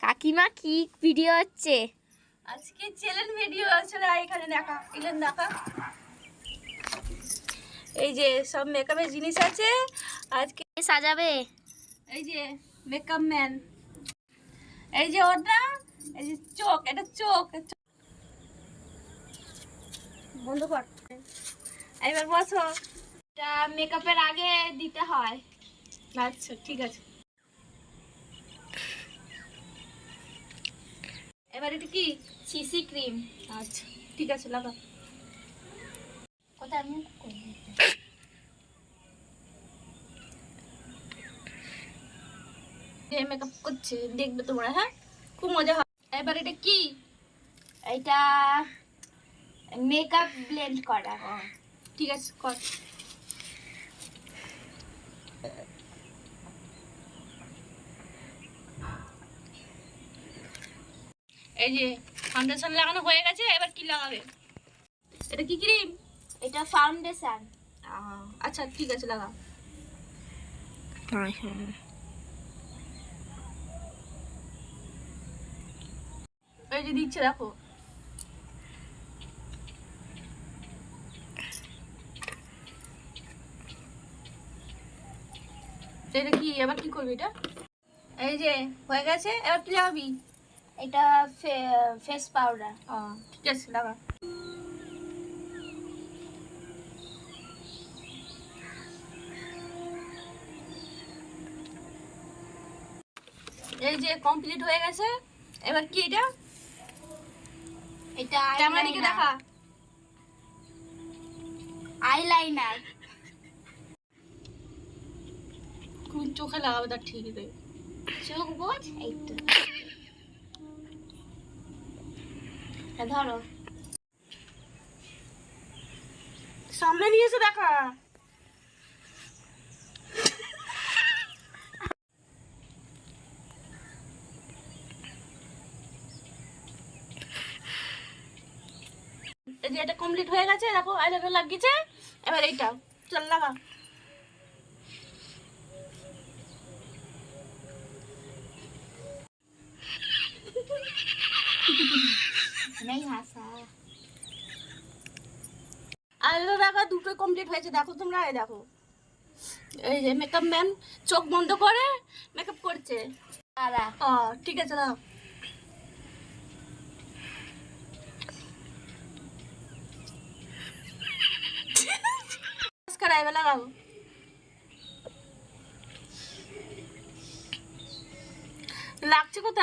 কাকিমা কি ভিডিও হচ্ছে? আজকে চ্যালেঞ্জ ভিডিও আছে। এখানে দেখা দেখা এই যে সব মেকআপের জিনিস আছে। আজকে সাজাবে। এই যে মেকআপ ম্যান, এই যে ওটা, এই যে চোখ, এটা চোখ বন্ধ কর। এবার বসো। এটা মেকআপের আগে দিতে হয়। আচ্ছা ঠিক আছে। এবার এটা কি? CC cream. আচ্ছা ঠিক আছে, লাগা। কোথায় মুখ মেকআপ করছে, দেখবে তোমরা। হ্যাঁ, খুব মজা হয়। এবার এটা কি? এটা মেকআপ ব্লেন্ড করা। ঠিক আছে, কর। এই যে ফাউন্ডেশন লাগানো হয়ে গেছে, এবার কি লাগাবে? এটা কি ক্রিম? এটা ফাউন্ডেশন। আচ্ছা ঠিক আছে, লাগা। এই যে দিচ্ছে, দেখো। এটা কি? এবার কি করবি এটা? এই যে হয়ে গেছে, এবার কি লাগাবি? এটা ফেস পাউডার। ঠিক আছে, লাগা। এই যে কমপ্লিট হয়ে গেছে। এবার কি এটা? এটা ক্যামেরা দিকে দেখা। আইলাইনার। কোন চোখে লাগাবে তার ঠিক নেই। চোখ বোঝ। এই তো ধরো, সামনে নিয়ে এসে দেখা। এই যে এটা কমপ্লিট হয়ে গেছে, দেখো আইলাইনার লাগিয়েছে। এবার এইটা চল লাগা। নেই হাসা। আইলাইনার লাগা দুটো কমপ্লিট হয়েছে, দেখো তোমরা। এই দেখো, এই যে মেকআপ ম্যান চোখ বন্ধ করে মেকআপ করছে। দাদা ঠিক আছে, দাও। এবার লাগাও। লাগছে কোথায়?